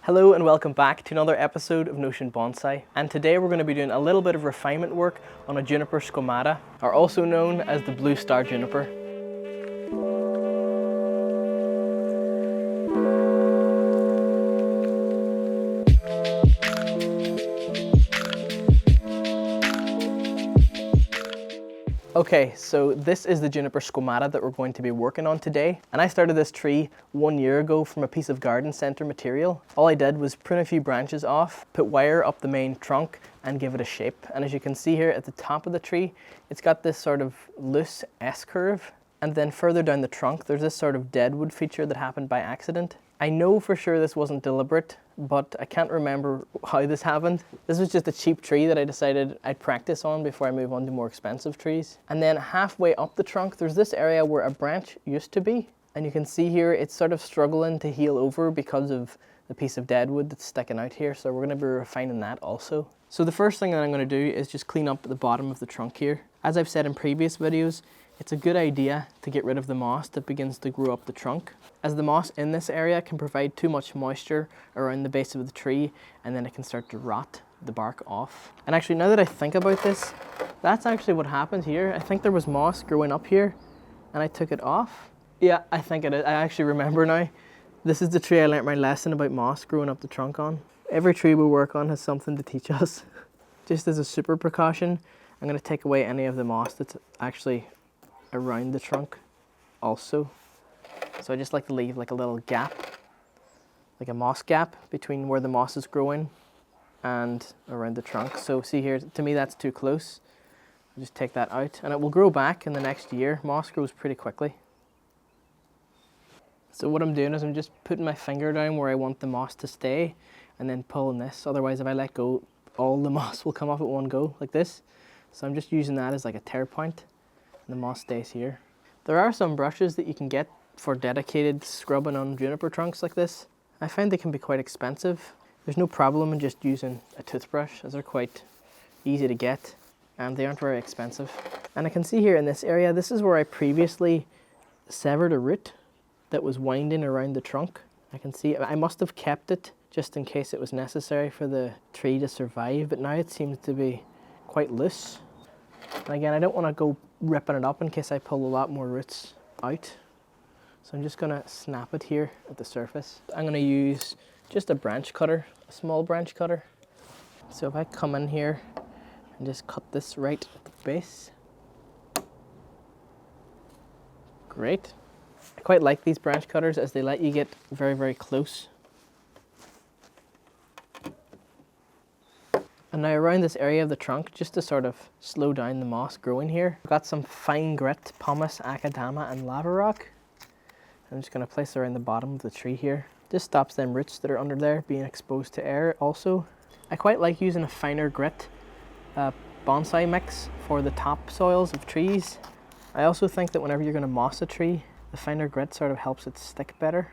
Hello and welcome back to another episode of Notion Bonsai, and today we're going to be doing a little bit of refinement work on a Juniper squamata, or also known as the Blue Star Juniper. Okay, so this is the Juniper squamata that we're going to be working on today. And I started this tree 1 year ago from a piece of garden center material. All I did was prune a few branches off, put wire up the main trunk and give it a shape. And as you can see here at the top of the tree, it's got this sort of loose S-curve. And then further down the trunk, there's this sort of deadwood feature that happened by accident. I know for sure this wasn't deliberate, but I can't remember how this happened. This was just a cheap tree that I decided I'd practice on before I move on to more expensive trees. And then halfway up the trunk, there's this area where a branch used to be. And you can see here, it's sort of struggling to heal over because of the piece of deadwood that's sticking out here. So we're gonna be refining that also. So the first thing that I'm gonna do is just clean up the bottom of the trunk here. As I've said in previous videos, it's a good idea to get rid of the moss that begins to grow up the trunk, as the moss in this area can provide too much moisture around the base of the tree, and then it can start to rot the bark off. And actually, now that I think about this, that's actually what happened here. I think there was moss growing up here and I took it off. Yeah, I think it is. I actually remember now. This is the tree I learnt my lesson about moss growing up the trunk on. Every tree we work on has something to teach us. Just as a super precaution, I'm going to take away any of the moss that's actually around the trunk also. So I just like to leave like a little gap, like a moss gap between where the moss is growing and around the trunk. So see here, to me that's too close. I'll just take that out and it will grow back in the next year. Moss grows pretty quickly. So what I'm doing is I'm just putting my finger down where I want the moss to stay and then pulling this. Otherwise, if I let go, all the moss will come off at one go like this. So I'm just using that as like a tear point. The moss stays here. There are some brushes that you can get for dedicated scrubbing on juniper trunks like this. I find they can be quite expensive. There's no problem in just using a toothbrush, as they're quite easy to get and they aren't very expensive. And I can see here in this area, this is where I previously severed a root that was winding around the trunk. I can see I must have kept it just in case it was necessary for the tree to survive, but now it seems to be quite loose. And again, I don't want to go ripping it up in case I pull a lot more roots out. So I'm just going to snap it here at the surface. I'm going to use just a branch cutter, a small branch cutter. So if I come in here and just cut this right at the base. Great. I quite like these branch cutters as they let you get very, very close. And now around this area of the trunk, just to sort of slow down the moss growing here, I've got some fine grit, pumice, akadama and lava rock. I'm just going to place it around the bottom of the tree here. This stops them roots that are under there being exposed to air also. I quite like using a finer grit bonsai mix for the top soils of trees. I also think that whenever you're going to moss a tree, the finer grit sort of helps it stick better,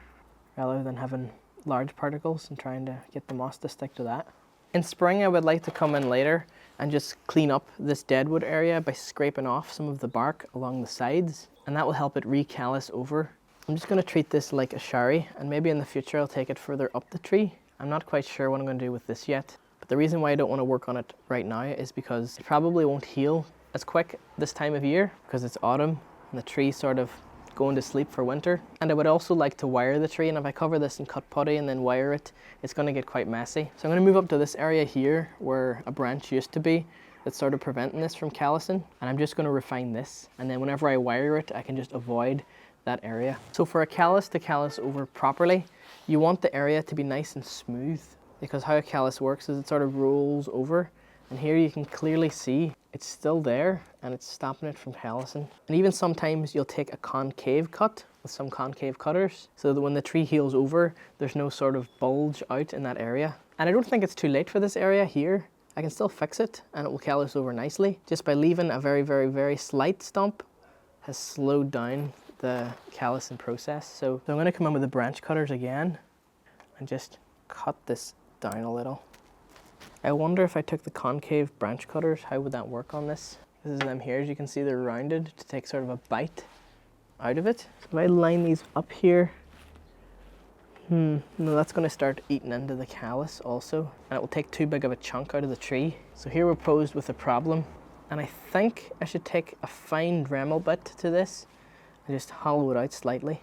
rather than having large particles and trying to get the moss to stick to that. In spring, I would like to come in later and just clean up this deadwood area by scraping off some of the bark along the sides, and that will help it recallus over. I'm just going to treat this like a shari, and maybe in the future I'll take it further up the tree. I'm not quite sure what I'm going to do with this yet, but the reason why I don't want to work on it right now is because it probably won't heal as quick this time of year because it's autumn and the tree sort of going to sleep for winter. And I would also like to wire the tree, and if I cover this in cut putty and then wire it, it's going to get quite messy. So I'm going to move up to this area here where a branch used to be that's sort of preventing this from callousing, and I'm just going to refine this, and then whenever I wire it I can just avoid that area. So for a callus to callus over properly, you want the area to be nice and smooth, because how a callus works is it sort of rolls over, and here you can clearly see it's still there and it's stopping it from callousing. And even sometimes you'll take a concave cut with some concave cutters so that when the tree heals over, there's no sort of bulge out in that area. And I don't think it's too late for this area here. I can still fix it and it will callus over nicely. Just by leaving a very, very, very slight stump has slowed down the callousing process. So I'm going to come in with the branch cutters again and just cut this down a little. I wonder if I took the concave branch cutters, how would that work on this? This is them here, as you can see they're rounded to take sort of a bite out of it. So if I line these up here, No, that's going to start eating into the callus also, and it will take too big of a chunk out of the tree. So here we're posed with a problem, and I think I should take a fine Dremel bit to this and just hollow it out slightly.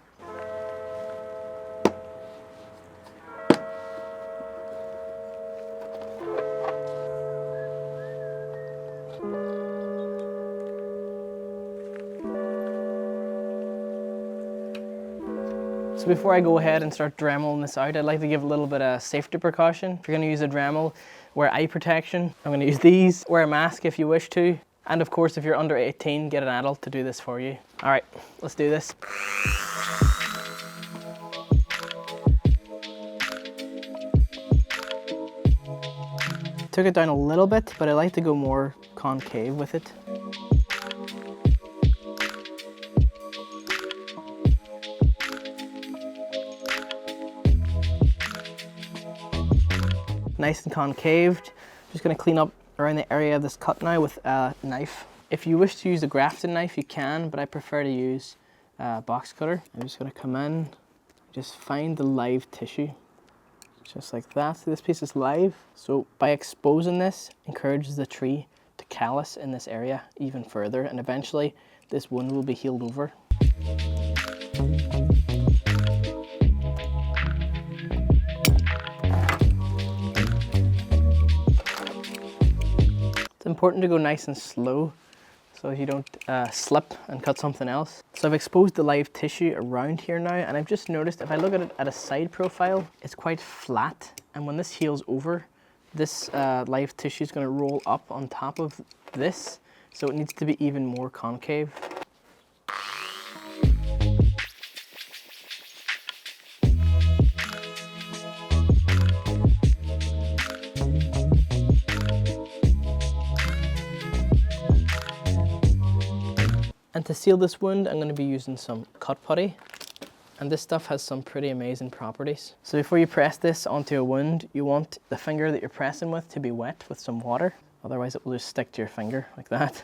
So before I go ahead and start Dremeling this out, I'd like to give a little bit of safety precaution. If you're going to use a Dremel, wear eye protection. I'm going to use these. Wear a mask if you wish to. And of course, if you're under 18, get an adult to do this for you. All right, let's do this. Took it down a little bit, but I like to go more concave with it. Nice and concaved. Just going to clean up around the area of this cut now with a knife. If you wish to use a grafting knife, you can, but I prefer to use a box cutter. I'm just going to come in, just find the live tissue, just like that. So this piece is live. So by exposing this, encourages the tree to callus in this area even further, and eventually this wound will be healed over. It's important to go nice and slow so you don't slip and cut something else. So I've exposed the live tissue around here now, and I've just noticed if I look at it at a side profile, it's quite flat, and when this heals over, this live tissue is going to roll up on top of this, so it needs to be even more concave. And to seal this wound, I'm going to be using some cut putty. And this stuff has some pretty amazing properties. So before you press this onto a wound, you want the finger that you're pressing with to be wet with some water. Otherwise it will just stick to your finger like that.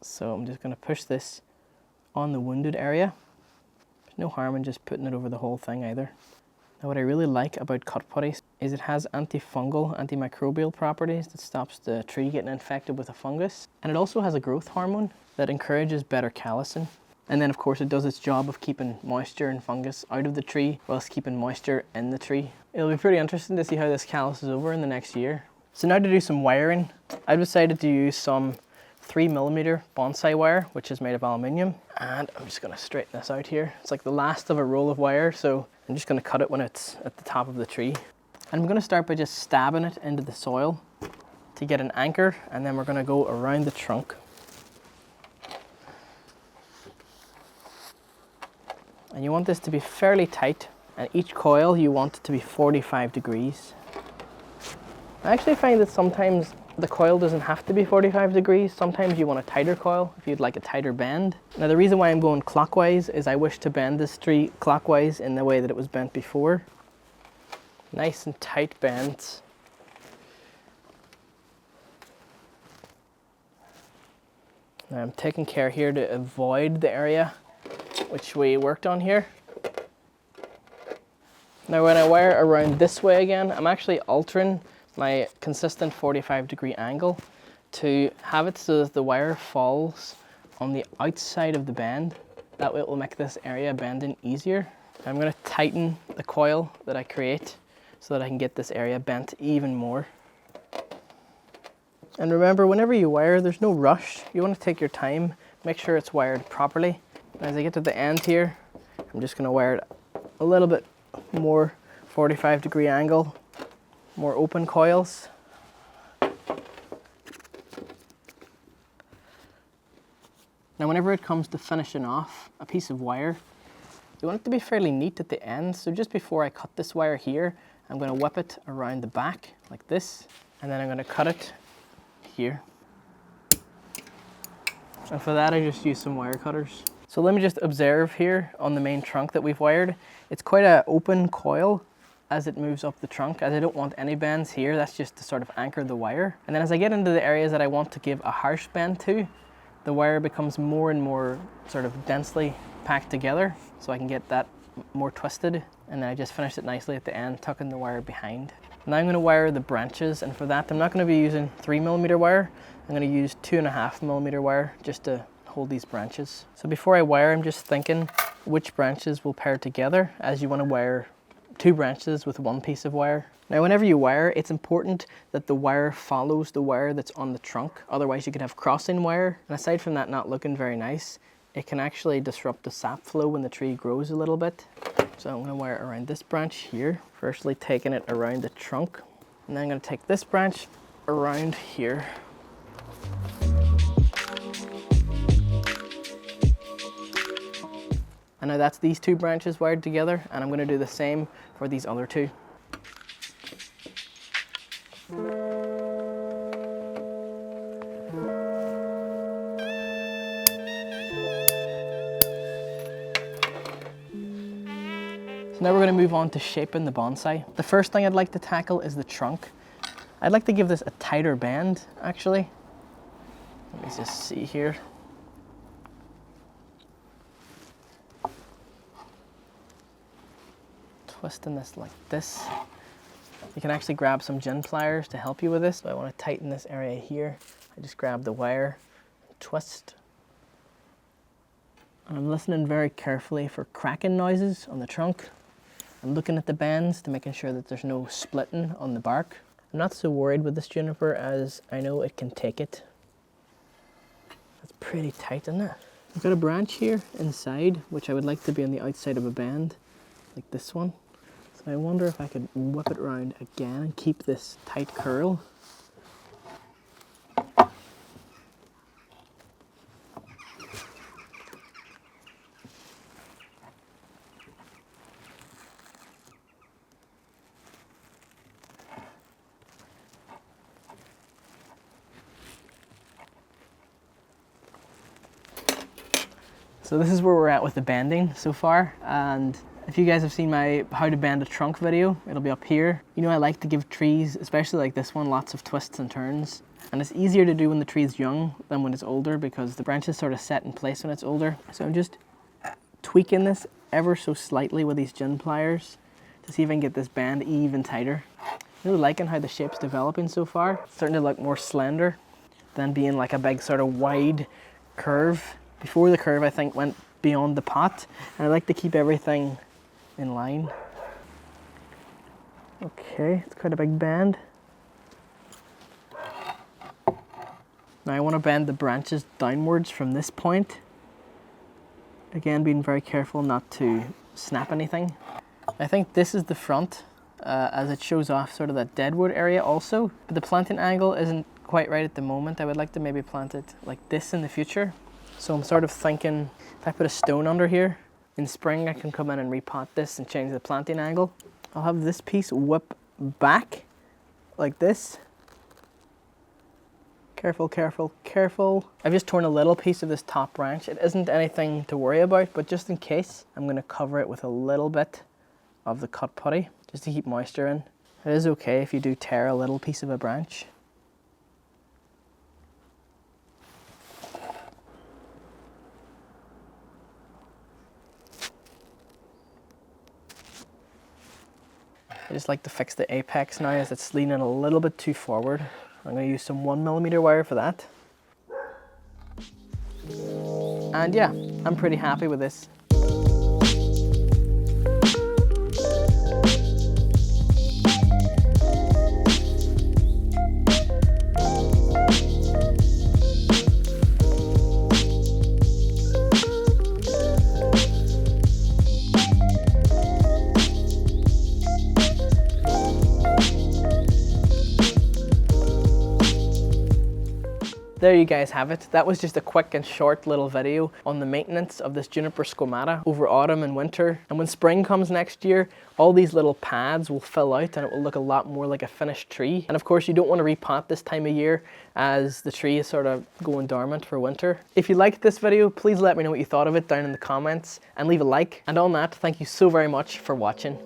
So I'm just going to push this on the wounded area. There's no harm in just putting it over the whole thing either. Now what I really like about cut putty is it has antifungal, antimicrobial properties that stops the tree getting infected with a fungus. And it also has a growth hormone that encourages better callusing. And then of course it does its job of keeping moisture and fungus out of the tree whilst keeping moisture in the tree. It'll be pretty interesting to see how this calluses over in the next year. So now to do some wiring, I've decided to use some 3mm bonsai wire, which is made of aluminium. And I'm just gonna straighten this out here. It's like the last of a roll of wire, so I'm just gonna cut it when it's at the top of the tree. And I'm gonna start by just stabbing it into the soil to get an anchor, and then we're gonna go around the trunk. And you want this to be fairly tight, and each coil you want it to be 45 degrees. I actually find that sometimes the coil doesn't have to be 45 degrees. Sometimes you want a tighter coil if you'd like a tighter bend. Now the reason why I'm going clockwise is I wish to bend this tree clockwise in the way that it was bent before. Nice and tight bends. Now I'm taking care here to avoid the area which we worked on here. Now when I wire around this way again, I'm actually altering my consistent 45-degree angle to have it so that the wire falls on the outside of the bend. That way it will make this area bending easier. I'm going to tighten the coil that I create so that I can get this area bent even more. And remember, whenever you wire, there's no rush. You want to take your time, make sure it's wired properly. As I get to the end here, I'm just going to wire it a little bit more 45-degree angle, more open coils. Now whenever it comes to finishing off a piece of wire, you want it to be fairly neat at the end. So just before I cut this wire here, I'm going to whip it around the back like this, and then I'm going to cut it here. And for that I just use some wire cutters. So let me just observe here on the main trunk that we've wired. It's quite an open coil as it moves up the trunk, as I don't want any bends here. That's just to sort of anchor the wire. And then as I get into the areas that I want to give a harsh bend to, the wire becomes more and more sort of densely packed together, so I can get that more twisted, and then I just finished it nicely at the end, tucking the wire behind. Now I'm going to wire the branches, and for that I'm not going to be using 3mm wire. I'm going to use 2.5mm wire just to hold these branches. So before I wire, I'm just thinking which branches will pair together, as you want to wire 2 branches with 1 piece of wire. Now whenever you wire, it's important that the wire follows the wire that's on the trunk, otherwise you could have crossing wire, and aside from that not looking very nice, it can actually disrupt the sap flow when the tree grows a little bit. So I'm going to wire around this branch here, firstly taking it around the trunk, and then I'm going to take this branch around here. And now that's these 2 branches wired together, and I'm going to do the same for these other 2. So now we're going to move on to shaping the bonsai. The first thing I'd like to tackle is the trunk. I'd like to give this a tighter bend, actually. Let me just see here. Twisting this like this. You can actually grab some gin pliers to help you with this. So I want to tighten this area here. I just grab the wire, twist. And I'm listening very carefully for cracking noises on the trunk. I'm looking at the bends to making sure that there's no splitting on the bark. I'm not so worried with this juniper as I know it can take it. That's pretty tight, isn't it? I've got a branch here inside, which I would like to be on the outside of a bend, like this one. So I wonder if I could whip it around again and keep this tight curl. So this is where we're at with the bending so far, and if you guys have seen my how to bend a trunk video, it'll be up here. You know, I like to give trees, especially like this one, lots of twists and turns, and it's easier to do when the tree is young than when it's older because the branches sort of set in place when it's older. So I'm just tweaking this ever so slightly with these gin pliers to see if I can get this bend even tighter. I'm really liking how the shape's developing so far. It's starting to look more slender than being like a big sort of wide curve. Before the curve, I think, went beyond the pot, and I like to keep everything in line. Okay, it's quite a big bend. Now I want to bend the branches downwards from this point. Again, being very careful not to snap anything. I think this is the front, as it shows off sort of that deadwood area also. But the planting angle isn't quite right at the moment. I would like to maybe plant it like this in the future. So I'm sort of thinking, if I put a stone under here, in spring I can come in and repot this and change the planting angle. I'll have this piece whip back, like this. Careful, careful, careful. I've just torn a little piece of this top branch. It isn't anything to worry about, but just in case, I'm going to cover it with a little bit of the cut putty, just to keep moisture in. It is okay if you do tear a little piece of a branch. I just like to fix the apex now as it's leaning a little bit too forward. I'm going to use some 1mm wire for that. And yeah, I'm pretty happy with this. There you guys have it. That was just a quick and short little video on the maintenance of this Juniper squamata over autumn and winter. And when spring comes next year, all these little pads will fill out and it will look a lot more like a finished tree. And of course you don't want to repot this time of year as the tree is sort of going dormant for winter. If you liked this video, please let me know what you thought of it down in the comments and leave a like. And on that, thank you so very much for watching.